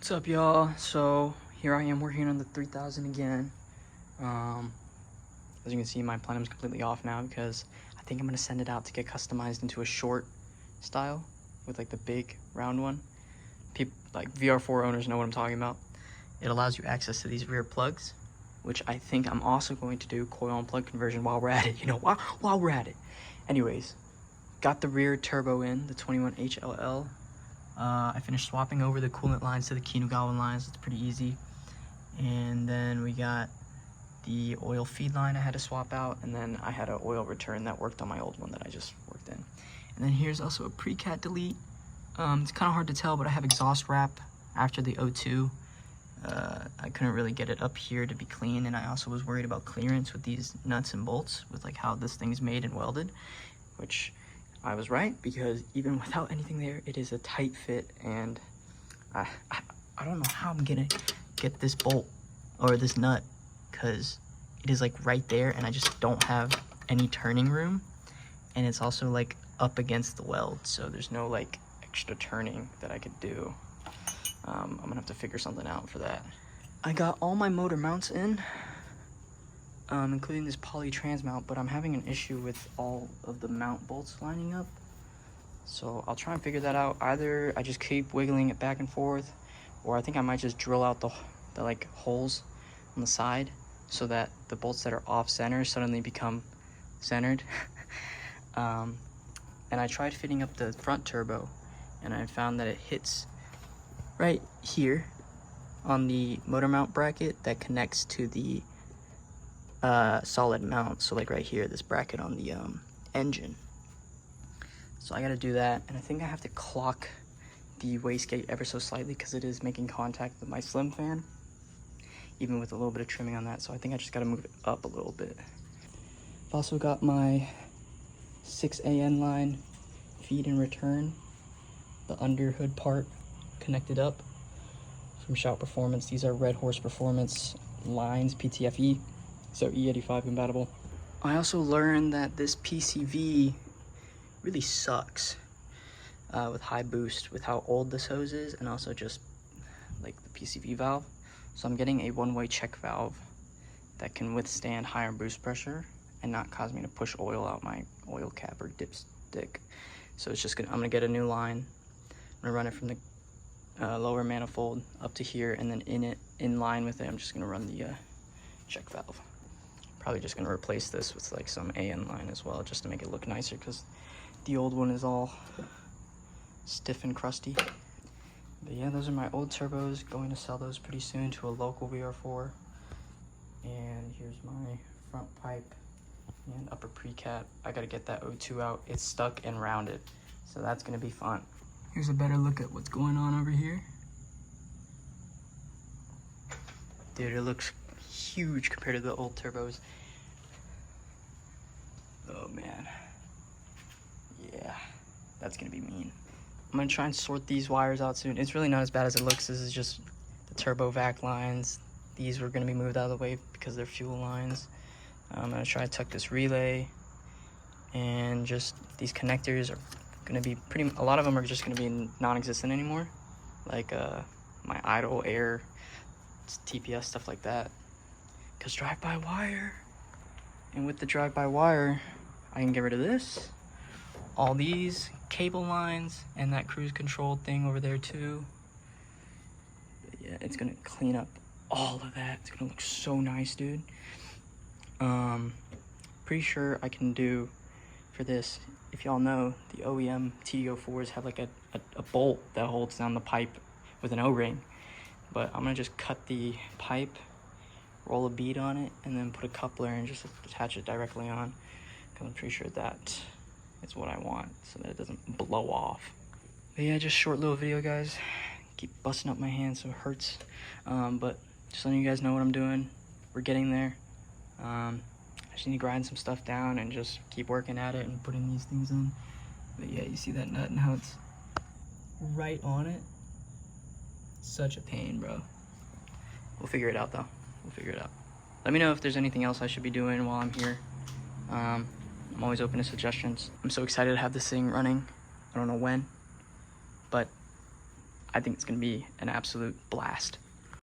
What's up, y'all? So here I am working on the 3000 again. As you can see, my plenum's completely off now because I think I'm gonna send it out to get customized into a short style with like the big round one. People like VR4 owners know what I'm talking about. It allows you access to these rear plugs, which I think I'm also going to do coil and plug conversion while we're at it. While we're at it. Anyways, got the rear turbo in, the 21 HLL. I finished swapping over the coolant lines to the Kinugawa lines. It's pretty easy. And then we got the oil feed line I had to swap out, and then I had an oil return that worked on my old one that I just worked in. And then here's also a pre-cat delete. It's kind of hard to tell, but I have exhaust wrap after the O2. I couldn't really get it up here to be clean, and I also was worried about clearance with these nuts and bolts, with like how this thing's made and welded, which I was right, because even without anything there, it is a tight fit, and I don't know how I'm gonna get this bolt or this nut, because it is like right there and I just don't have any turning room, and it's also like up against the weld, so there's no like extra turning that I could do. I'm gonna have to figure something out for that. I got all my motor mounts in, including this poly trans mount, but I'm having an issue with all of the mount bolts lining up. So I'll try and figure that out. Either I just keep wiggling it back and forth, or I think I might just drill out the like holes on the side so that the bolts that are off center suddenly become centered. And I tried fitting up the front turbo, and I found that it hits right here on the motor mount bracket that connects to the solid mount. So like right here, this bracket on the engine. So I gotta do that, and I think I have to clock the wastegate ever so slightly because it is making contact with my slim fan, even with a little bit of trimming on that. So I think I just gotta move it up a little bit. I've also got my 6AN line feed and return, the under hood part connected up from Shout Performance. These are Red Horse Performance lines, PTFE, so E85 compatible. I also learned that this PCV really sucks with high boost, with how old this hose is, and also just like the PCV valve. So I'm getting a one-way check valve that can withstand higher boost pressure and not cause me to push oil out my oil cap or dipstick. So it's just I'm gonna get a new line. I'm gonna run it from the lower manifold up to here, and then in line with it, I'm just gonna run the check valve. Probably just gonna replace this with like some AN line as well, just to make it look nicer, because the old one is all stiff and crusty. But yeah, those are my old turbos. Going to sell those pretty soon to a local VR4. And here's my front pipe and upper pre-cat. I gotta get that O2 out. It's stuck and rounded, so that's gonna be fun. Here's a better look at what's going on over here. Dude, it looks huge compared to the old turbos. Oh man. Yeah, that's gonna be mean. I'm gonna try and sort these wires out soon. It's really not as bad as it looks. This is just the turbo vac lines. These were gonna be moved out of the way because they're fuel lines. I'm gonna try to tuck this relay, and just these connectors are gonna be a lot of them are just gonna be non-existent anymore. Like my idle air, TPS, stuff like that. Cause drive-by-wire. And with the drive-by-wire, I can get rid of this, all these cable lines, and that cruise control thing over there too. But yeah, it's gonna clean up all of that. It's gonna look so nice, dude. Pretty sure I can do for this, if y'all know, the OEM TD04s have like a bolt that holds down the pipe with an O-ring. But I'm gonna just cut the pipe, roll a bead on it, and then put a coupler and just attach it directly on, because I'm pretty sure that is what I want, so that it doesn't blow off. But yeah, just short little video, guys. Keep busting up my hand so it hurts. But just letting you guys know what I'm doing. We're getting there. I just need to grind some stuff down and just keep working at it and putting these things in. But yeah, you see that nut and how it's right on it? Such a pain, bro. We'll figure it out though. We'll figure it out. Let me know if there's anything else I should be doing while I'm here. I'm always open to suggestions. I'm so excited to have this thing running. I don't know when, but I think it's gonna be an absolute blast.